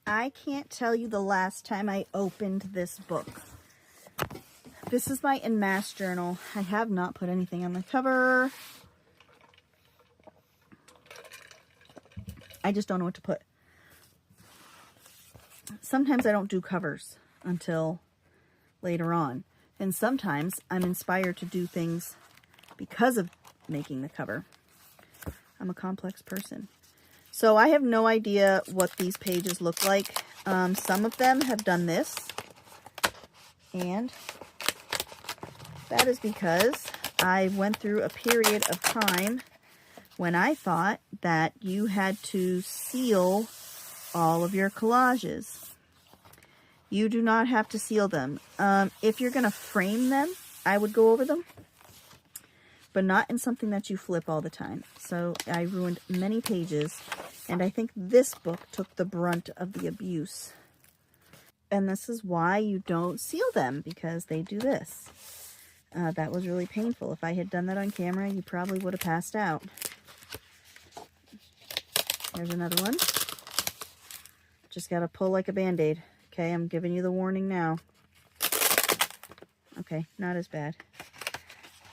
I can't tell you the last time I opened this book. This is my In Mass journal. I have not put anything on the cover. I just don't know what to put. Sometimes I don't do covers until later on. And sometimes I'm inspired to do things because of making the cover. I'm a complex person. So I have no idea what these pages look like. Some of them have done this. And that is because I went through a period of time when I thought that you had to seal all of your collages. You do not have to seal them. If you're going to frame them, I would go over them, but not in something that you flip all the time. So I ruined many pages, and I think this book took the brunt of the abuse. And this is why you don't seal them, because they do this. That was really painful. If I had done that on camera, you probably would have passed out. There's another one. Just got to pull like a Band-Aid. Okay, I'm giving you the warning now. Okay, not as bad.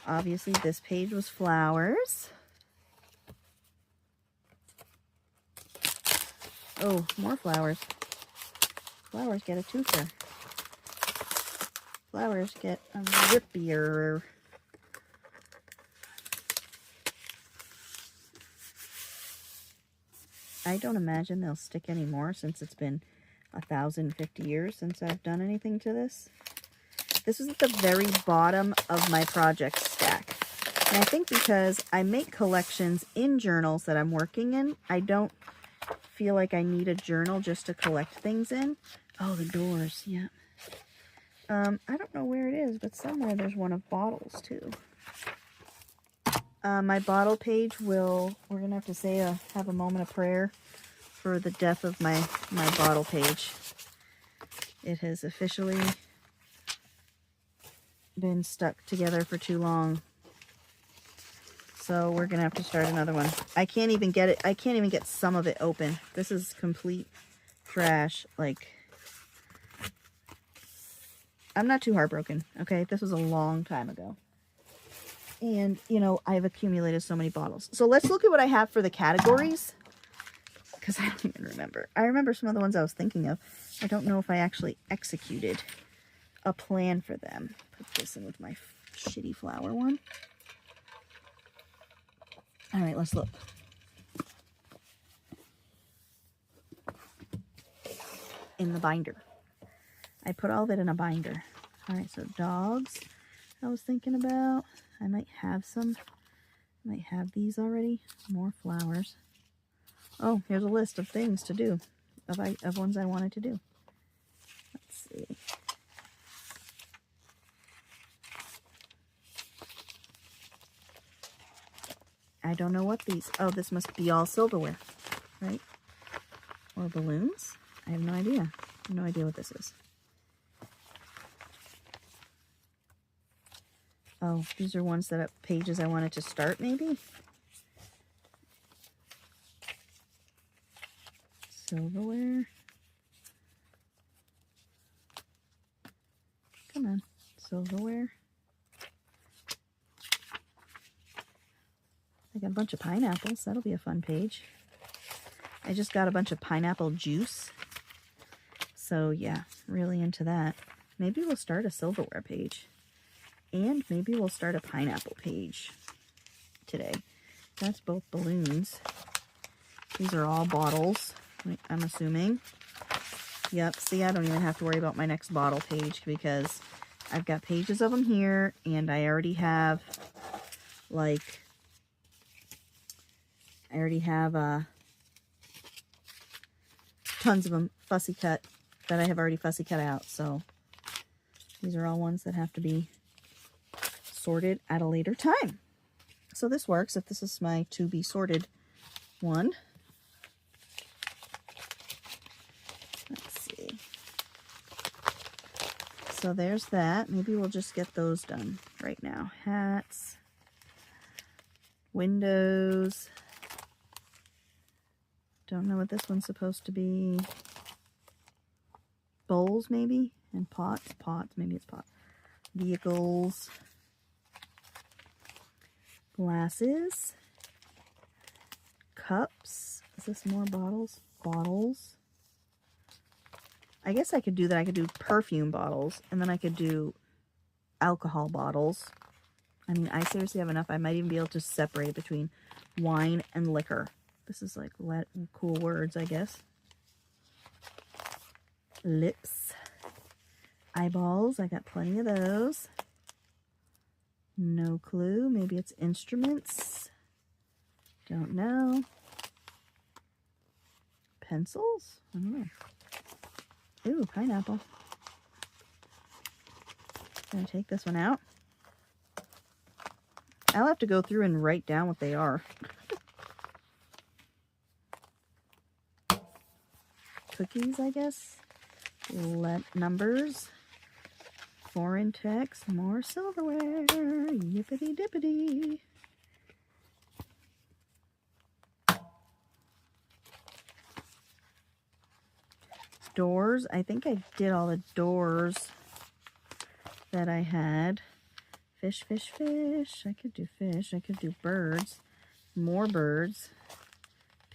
Obviously, this page was flowers. Oh, more flowers. Flowers get a twofer. Flowers get a rippier. I don't imagine they'll stick anymore since it's been 1,050 years since I've done anything to this. This is at the very bottom of my project stack. And I think because I make collections in journals that I'm working in, I don't feel like I need a journal just to collect things in. Oh, the doors, yeah. I don't know where it is, but somewhere there's one of bottles too. My bottle page we're going to have to say have a moment of prayer for the death of my bottle page. It has officially been stuck together for too long. So we're going to have to start another one. I can't even get it. I can't even get some of it open. This is complete trash. Like, I'm not too heartbroken, okay? This was a long time ago. And, you know, I've accumulated so many bottles. So let's look at what I have for the categories. Because I don't even remember. I remember some of the ones I was thinking of. I don't know if I actually executed a plan for them. Put this in with my shitty flower one. All right, let's look. In the binder. I put all of it in a binder. All right, so dogs I was thinking about. I might have some. I might have these already. More flowers. Oh, here's a list of things to do. Of ones I wanted to do. Let's see. I don't know what these... Oh, this must be all silverware, right? Or balloons? I have no idea. I have no idea what this is. Oh, these are ones that pages I wanted to start, maybe? Silverware. Come on, silverware. I got a bunch of pineapples. That'll be a fun page. I just got a bunch of pineapple juice. So yeah, really into that. Maybe we'll start a silverware page. And maybe we'll start a pineapple page today. That's both balloons. These are all bottles, I'm assuming. Yep, see, I don't even have to worry about my next bottle page because I've got pages of them here, and I already have, like, tons of them fussy cut that I have already fussy cut out. So these are all ones that have to be sorted at a later time. So this works if this is my to be sorted one. Let's see. So there's that. Maybe we'll just get those done right now. Hats, windows. Don't know what this one's supposed to be. bowls maybe, and pots, maybe it's pot. Vehicles, glasses, cups. Is this more bottles? Bottles. I guess I could do that. I could do perfume bottles, and then I could do alcohol bottles. I mean, I seriously have enough. I might even be able to separate between wine and liquor. This is like cool words, I guess. Lips. Eyeballs. I got plenty of those. No clue. Maybe it's instruments. Don't know. Pencils? I don't know. Ooh, pineapple. Gonna take this one out. I'll have to go through and write down what they are. Cookies, I guess. Numbers. Foreign text. More silverware. Yippity dippity. Doors. I think I did all the doors that I had. Fish, fish, fish. I could do fish. I could do birds. More birds.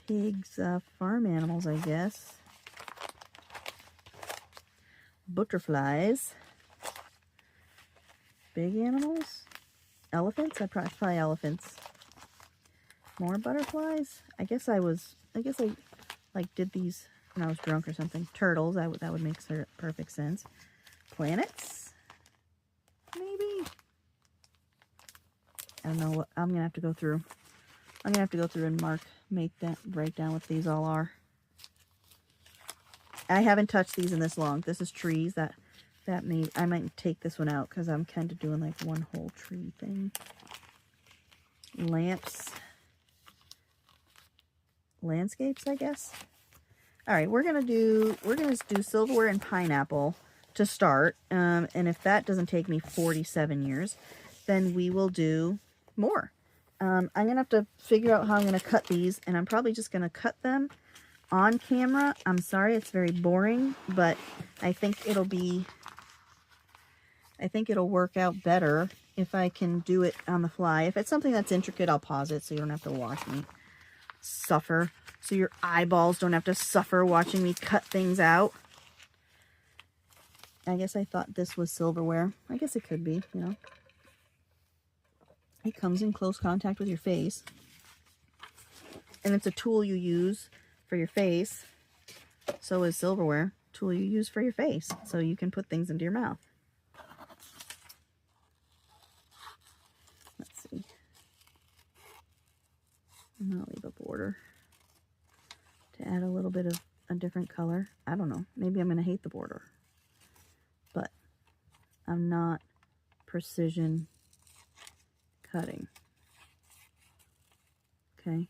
Pigs. Farm animals, I guess. Butterflies. Big animals. Elephants. I'd probably elephants. More butterflies. I guess I like did these when I was drunk or something. Turtles. That would make perfect sense. Planets. Maybe. I don't know what I'm gonna have to go through. I'm gonna have to go through and write down what these all are. I haven't touched these in this long. This is trees. I might take this one out because I'm kind of doing like one whole tree thing. Lamps. Landscapes, I guess. All right, we're gonna do silverware and pineapple to start. And if that doesn't take me 47 years, then we will do more. I'm gonna have to figure out how I'm gonna cut these, and I'm probably just gonna cut them on camera. I'm sorry, it's very boring, but I think it'll work out better if I can do it on the fly. If it's something that's intricate, I'll pause it so you don't have to watch me suffer. So your eyeballs don't have to suffer watching me cut things out. I guess I thought this was silverware. I guess it could be, you know. It comes in close contact with your face. And it's a tool you use for your face. So is silverware. Tool you use for your face. So you can put things into your mouth. Let's see. I'm going to leave a border to add a little bit of a different color. I don't know. Maybe I'm going to hate the border. But I'm not precision cutting. Okay.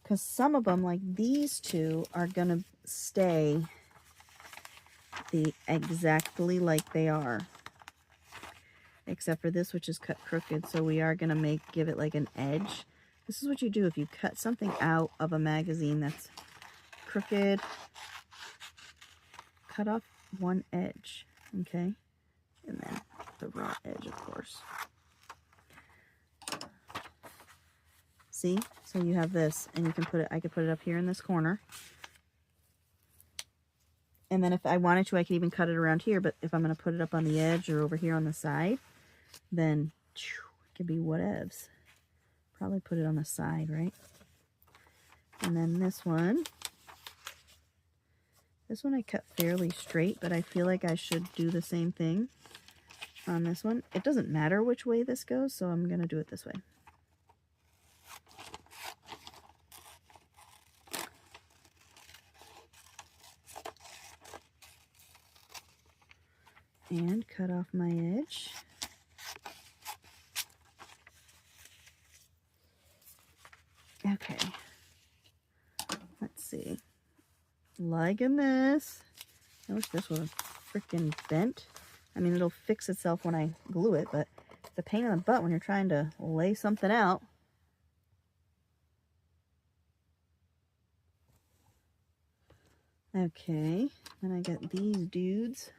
Because some of them, like these two, are going to stay exactly like they are. Except for this, which is cut crooked. So we are going to give it like an edge. This is what you do if you cut something out of a magazine that's crooked. Cut off one edge. Okay. And then the raw edge, of course. See? So you have this, and you can put it, I could put it up here in this corner. And then if I wanted to, I could even cut it around here, but if I'm going to put it up on the edge or over here on the side, then it could be whatevs. Probably put it on the side, right? And then this one I cut fairly straight, but I feel like I should do the same thing on this one. It doesn't matter which way this goes, so I'm going to do it this way. And cut off my edge. Okay. Let's see. Liking this. I wish this was freaking bent. I mean, it'll fix itself when I glue it, but it's a pain in the butt when you're trying to lay something out. Okay, then I got these dudes.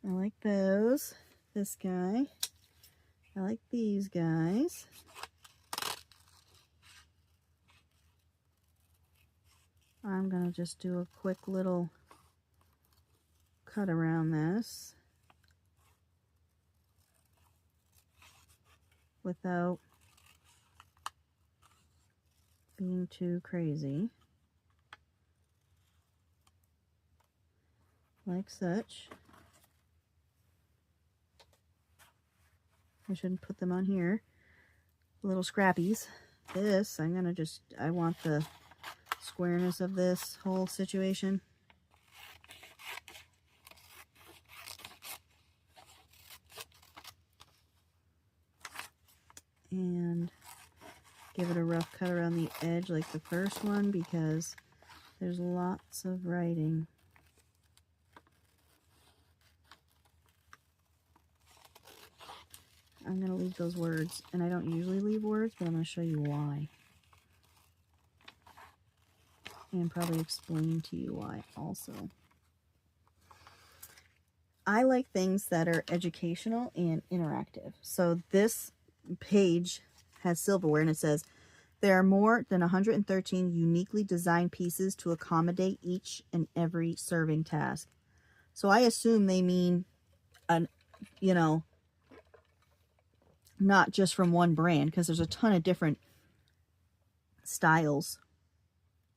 I like those. This guy. I like these guys. I'm going to just do a quick little cut around this without being too crazy. Like such. I shouldn't put them on here. Little scrappies. This, I'm gonna just, I want the squareness of this whole situation. And give it a rough cut around the edge like the first one, because there's lots of writing. I'm going to leave those words, and I don't usually leave words, but I'm going to show you why. And probably explain to you why also. I like things that are educational and interactive. So this page has silverware, and it says, there are more than 113 uniquely designed pieces to accommodate each and every serving task. So I assume they mean, you know, not just from one brand, because there's a ton of different styles.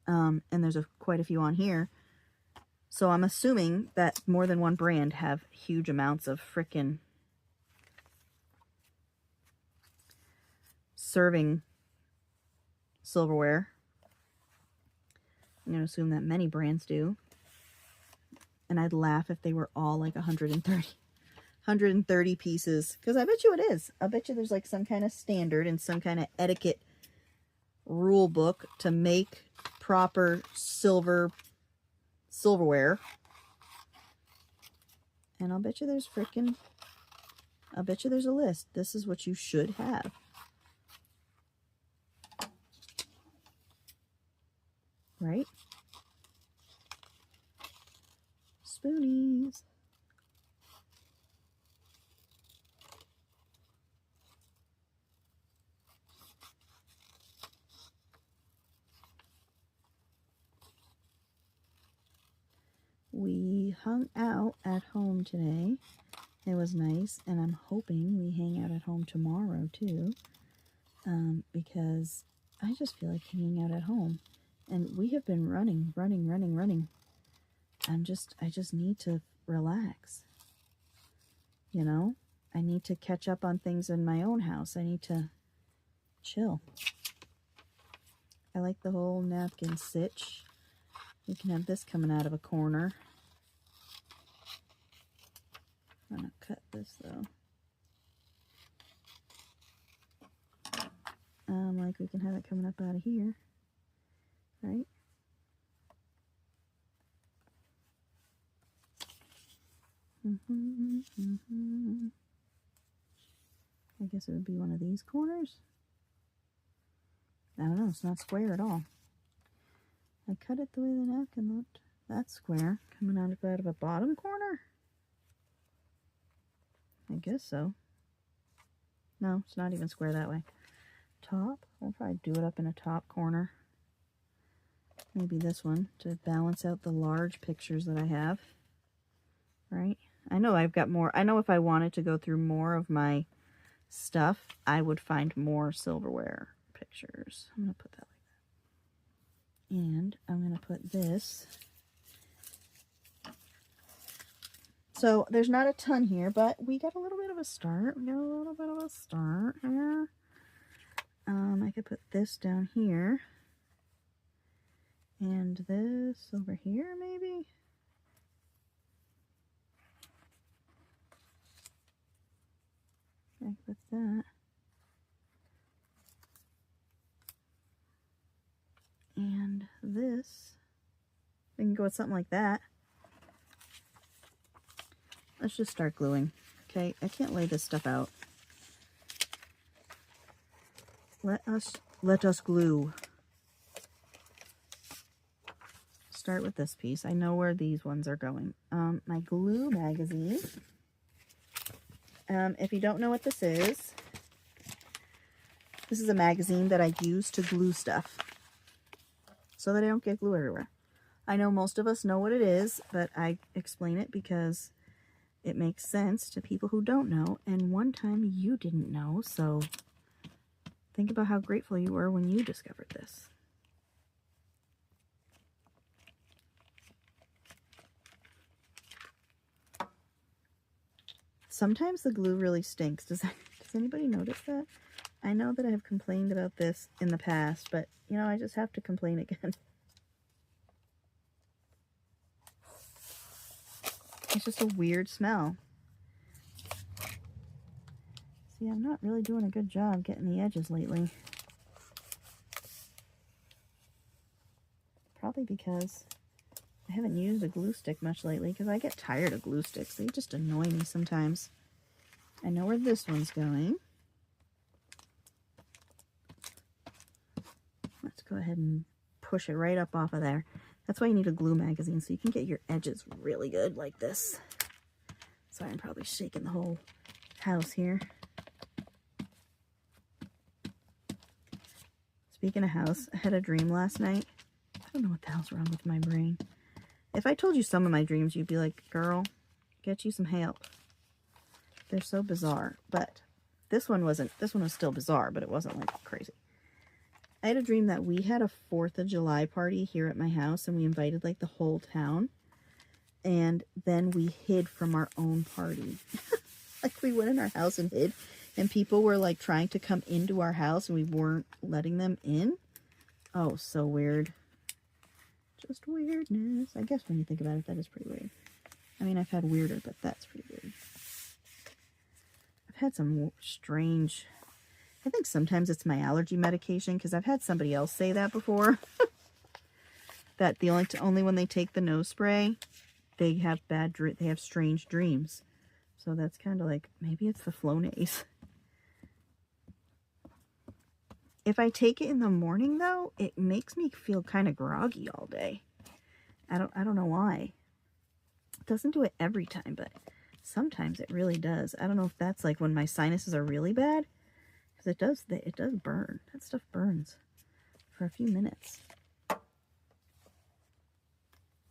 And there's quite a few on here. So I'm assuming that more than one brand have huge amounts of frickin' serving silverware. I'm going to assume that many brands do. And I'd laugh if they were all like 130 pieces, because I bet you it is. I bet you there's like some kind of standard and some kind of etiquette rule book to make proper silverware. And I'll bet you there's I'll bet you there's a list. This is what you should have. Right? Spoonies. We hung out at home today. It was nice, and I'm hoping we hang out at home tomorrow too, because I just feel like hanging out at home. And we have been running. I just need to relax. You know, I need to catch up on things in my own house. I need to chill. I like the whole napkin stitch. You can have this coming out of a corner. I'm gonna cut this though. Like we can have it coming up out of here, right? I guess it would be one of these corners. I don't know, it's not square at all. I cut it the way the napkin looked. That's square, coming out of a bottom corner? I guess so. No, it's not even square that way. Top, I'll probably do it up in a top corner. Maybe this one to balance out the large pictures that I have. Right? I know I've got more. I know if I wanted to go through more of my stuff, I would find more silverware pictures. I'm going to put that like that. And I'm going to put this. So there's not a ton here, but we got a little bit of a start. We got a little bit of a start here. I could put this down here. And this over here, maybe? I can put that. And this. We can go with something like that. Let's just start gluing. Okay, I can't lay this stuff out. let us glue. Start with this piece. I know where these ones are going. My glue magazine. If you don't know what this is a magazine that I use to glue stuff so that I don't get glue everywhere. I know most of us know what it is, but I explain it because it makes sense to people who don't know, and one time you didn't know, so think about how grateful you were when you discovered this. Sometimes the glue really stinks. Does anybody notice that? I know that I have complained about this in the past, but, you know, I just have to complain again. It's just a weird smell. See, I'm not really doing a good job getting the edges lately. Probably because I haven't used a glue stick much lately, because I get tired of glue sticks. They just annoy me sometimes. I know where this one's going. Let's go ahead and push it right up off of there. That's why you need a glue magazine, so you can get your edges really good like this. Sorry, I'm probably shaking the whole house here. Speaking of house, I had a dream last night. I don't know what the hell's wrong with my brain. If I told you some of my dreams, you'd be like, girl, get you some help. They're so bizarre. But this one was still bizarre, but it wasn't like crazy. I had a dream that we had a 4th of July party here at my house, and we invited like the whole town. And then we hid from our own party. Like we went in our house and hid, and people were like trying to come into our house and we weren't letting them in. Oh, so weird. Just weirdness. I guess when you think about it, that is pretty weird. I mean, I've had weirder, but that's pretty weird. I've had some strange... I think sometimes it's my allergy medication, because I've had somebody else say that before. That the only when they take the nose spray, they have strange dreams. So that's kind of like, maybe it's the Flonase. If I take it in the morning though, it makes me feel kind of groggy all day. I don't know why. It doesn't do it every time, but sometimes it really does. I don't know if that's like when my sinuses are really bad, because it does burn. That stuff burns for a few minutes.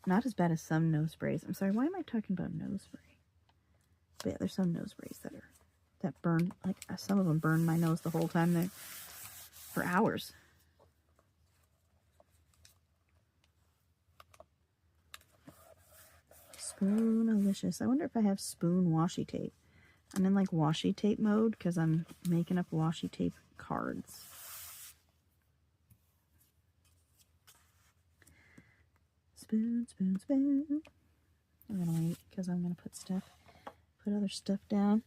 Not as bad as some nose sprays. I'm sorry, why am I talking about nose spray? But yeah, there's some nose sprays that burn, like some of them burn my nose the whole time for hours. Spoonalicious. I wonder if I have spoon washi tape. I'm in like washi tape mode because I'm making up washi tape cards. Spoon, spoon, spoon. I'm gonna wait because I'm gonna put other stuff down.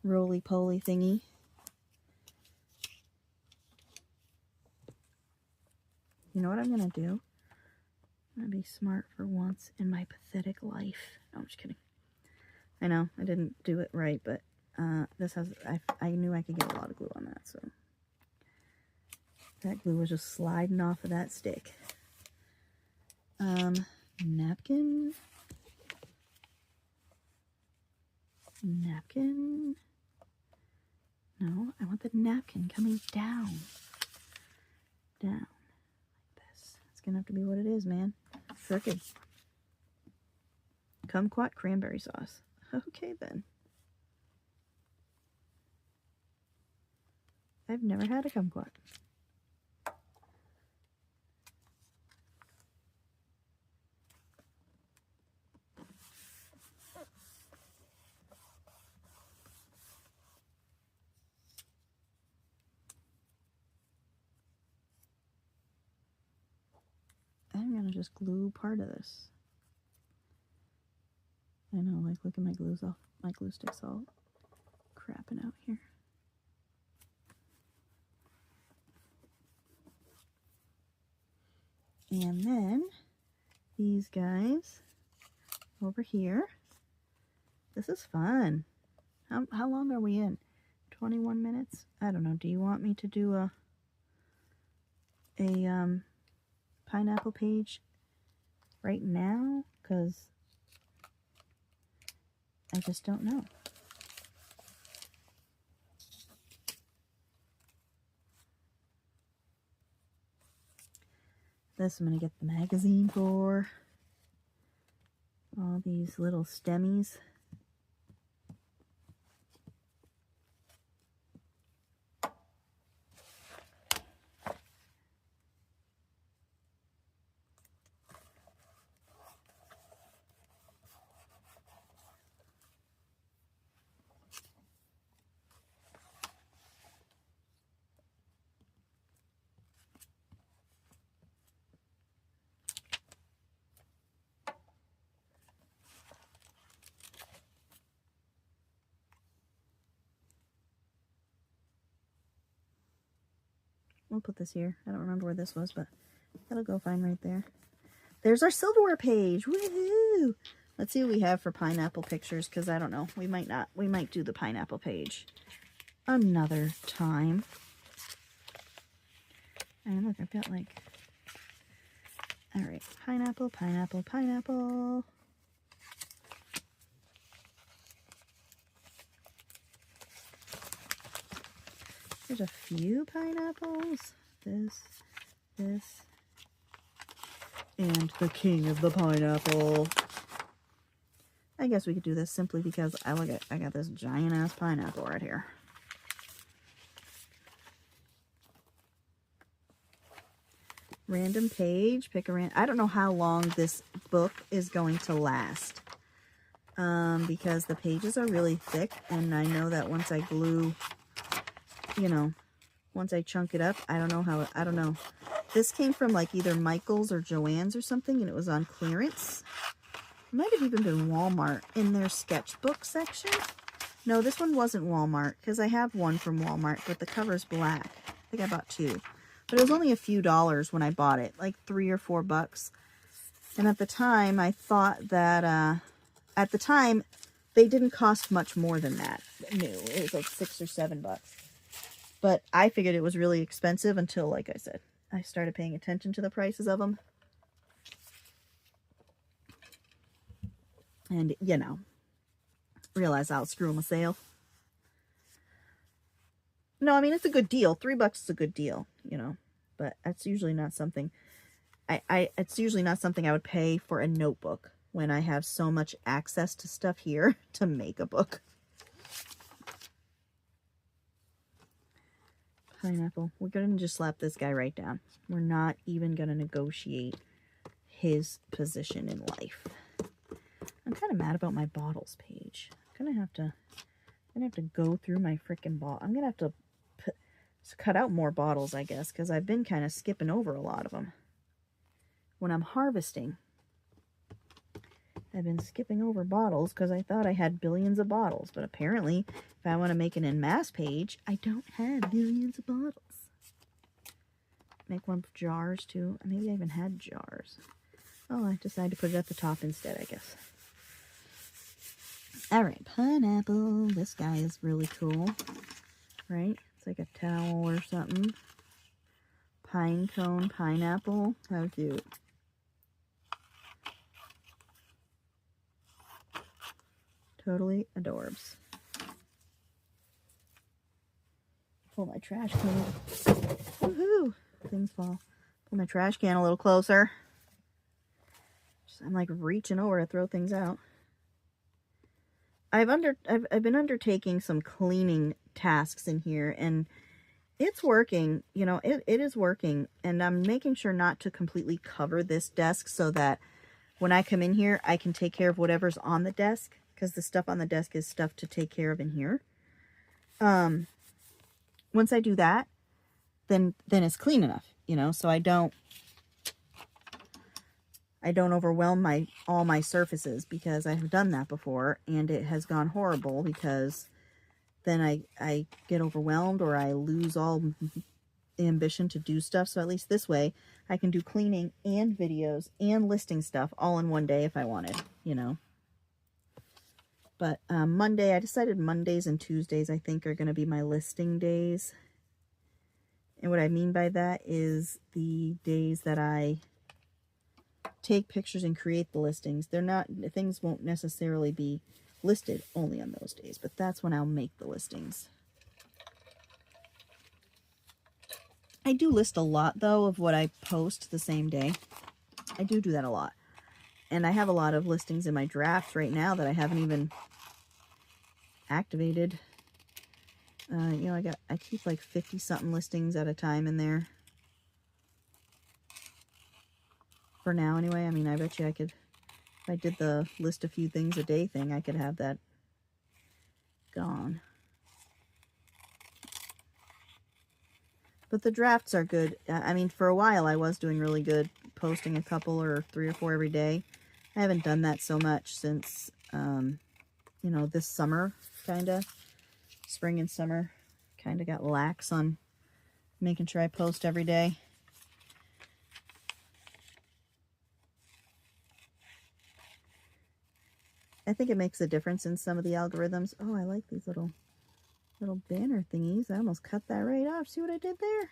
Roly-poly thingy. You know what I'm gonna do? I'm gonna be smart for once in my pathetic life. No, I'm just kidding. I know I didn't do it right, but I knew I could get a lot of glue on that, so that glue was just sliding off of that stick. Napkin. No, I want the napkin coming down. Down. Like this. It's gonna have to be what it is, man. Crooked. Kumquat cranberry sauce. Okay, then. I've never had a kumquat. I'm gonna just glue part of this. I know, like, look at my glue sticks all crapping out here. And then these guys over here. This is fun. How long are we in? 21 minutes? I don't know. Do you want me to do a pineapple page right now? Because I just don't know. This I'm going to get the magazine for. All these little stemmies. We'll put this here. I don't remember where this was, but that'll go fine right there. There's our silverware page. Woohoo! Let's see what we have for pineapple pictures, because I don't know. We might not. We might do the pineapple page another time. And look, I've got like... Alright, pineapple, pineapple, pineapple. There's a few pineapples. This, and the king of the pineapple. I guess we could do this simply because I got this giant ass pineapple right here. Random page, pick a random. I don't know how long this book is going to last. Because the pages are really thick, and I know that once I glue, you know, once I chunk it up, I don't know. This came from like either Michael's or Joann's or something, and it was on clearance. It might have even been Walmart in their sketchbook section. No, this one wasn't Walmart, because I have one from Walmart, but the cover's black. I think I bought two. But it was only a few dollars when I bought it, like $3 or $4. And at the time, I thought that, at the time, they didn't cost much more than that. New. It was like $6 or $7. But I figured it was really expensive until, like I said, I started paying attention to the prices of them. And, you know, realize I'll screw them a sale. No, I mean, it's a good deal. $3 is a good deal, you know. But that's usually not something... it's usually not something I would pay for a notebook when I have so much access to stuff here to make a book. Pineapple. We're going to just slap this guy right down. We're not even going to negotiate his position in life. I'm kind of mad about my bottles page. I'm gonna have to go through my freaking bottle. I'm gonna have to cut out more bottles, I guess, because I've been kind of skipping over a lot of them. When I'm harvesting, I've been skipping over bottles because I thought I had billions of bottles, but apparently, if I want to make an en masse page, I don't have billions of bottles. Make one of jars too. Maybe I even had jars. Oh, I decided to put it at the top instead, I guess. Alright, pineapple. This guy is really cool. Right? It's like a towel or something. Pine cone pineapple. How cute. Totally adorbs. Pull my trash can. Woohoo! Things fall. Pull my trash can a little closer. I'm like reaching over to throw things out. I've been undertaking some cleaning tasks in here, and it's working. You know, it is working, and I'm making sure not to completely cover this desk so that when I come in here, I can take care of whatever's on the desk, because the stuff on the desk is stuff to take care of in here. Once I do that, then it's clean enough, you know, so I don't overwhelm all my surfaces, because I've done that before and it has gone horrible, because then I get overwhelmed or I lose all ambition to do stuff. So at least this way I can do cleaning and videos and listing stuff all in one day if I wanted, you know. But Monday, I decided Mondays and Tuesdays, I think, are going to be my listing days. And what I mean by that is the days that I take pictures and create the listings. Things won't necessarily be listed only on those days, but that's when I'll make the listings. I do list a lot, though, of what I post the same day. I do that a lot. And I have a lot of listings in my drafts right now that I haven't even activated. You know, I keep like 50-something listings at a time in there. For now, anyway. I mean, I bet you I could, if I did the list a few things a day thing, I could have that gone. But the drafts are good. I mean, for a while I was doing really good, posting a couple or 3 or 4 every day. I haven't done that so much since, you know, this summer, kind of. Spring and summer. Kind of got lax on making sure I post every day. I think it makes a difference in some of the algorithms. Oh, I like these little banner thingies. I almost cut that right off. See what I did there?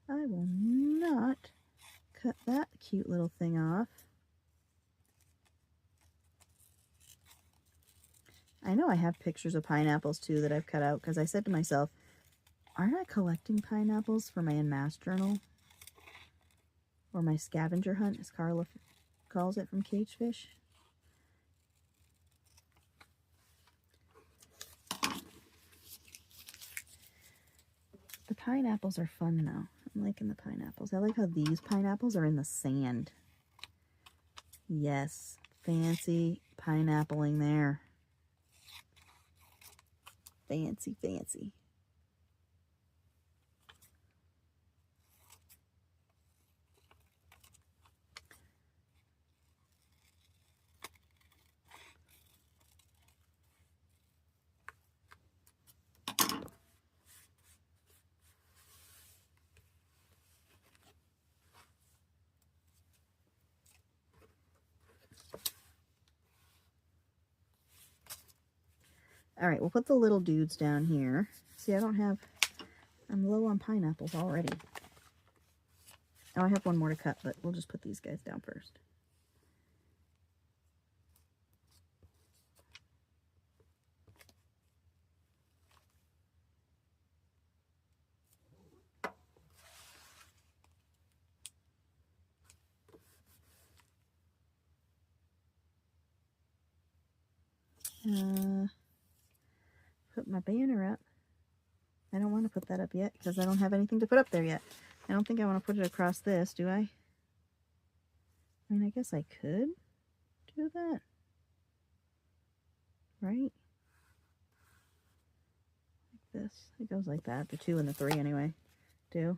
I will not cut that cute little thing off. I know I have pictures of pineapples too that I've cut out because I said to myself, aren't I collecting pineapples for my Unmasked journal? Or my scavenger hunt, as Carla calls it from Cagefish. The pineapples are fun though. I'm liking the pineapples. I like how these pineapples are in the sand. Yes, fancy pineappling there. Fancy, fancy. All right, we'll put the little dudes down here. See, I'm low on pineapples already. Oh, I have one more to cut, but we'll just put these guys down first. Put my banner up. I don't want to put that up yet because I don't have anything to put up there yet. I don't think I want to put it across this, do I? I mean, I guess I could do that. Right? Like this. It goes like that. The 2 and the 3 anyway. I'm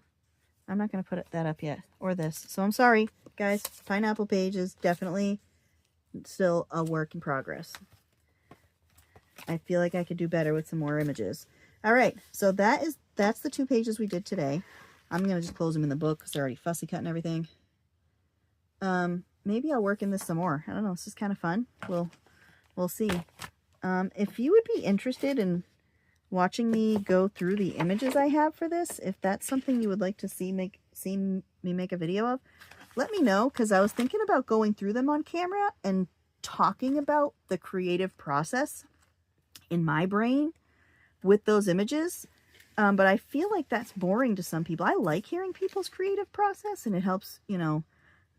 not going to put that up yet. Or this. So I'm sorry, guys. Pineapple page is definitely still a work in progress. I feel like I could do better with some more images. All right, so that's the 2 pages we did today. I'm going to just close them in the book because they're already fussy cut and everything. Maybe I'll work in this some more. I don't know. This is kind of fun. We'll see. If you would be interested in watching me go through the images I have for this, if that's something you would like to see me make a video of, let me know, because I was thinking about going through them on camera and talking about the creative process in my brain with those images. But I feel like that's boring to some people. I like hearing people's creative process, and it helps, you know,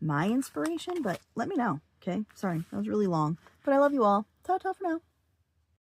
my inspiration. But let me know, okay? Sorry, that was really long. But I love you all. Ta-ta for now.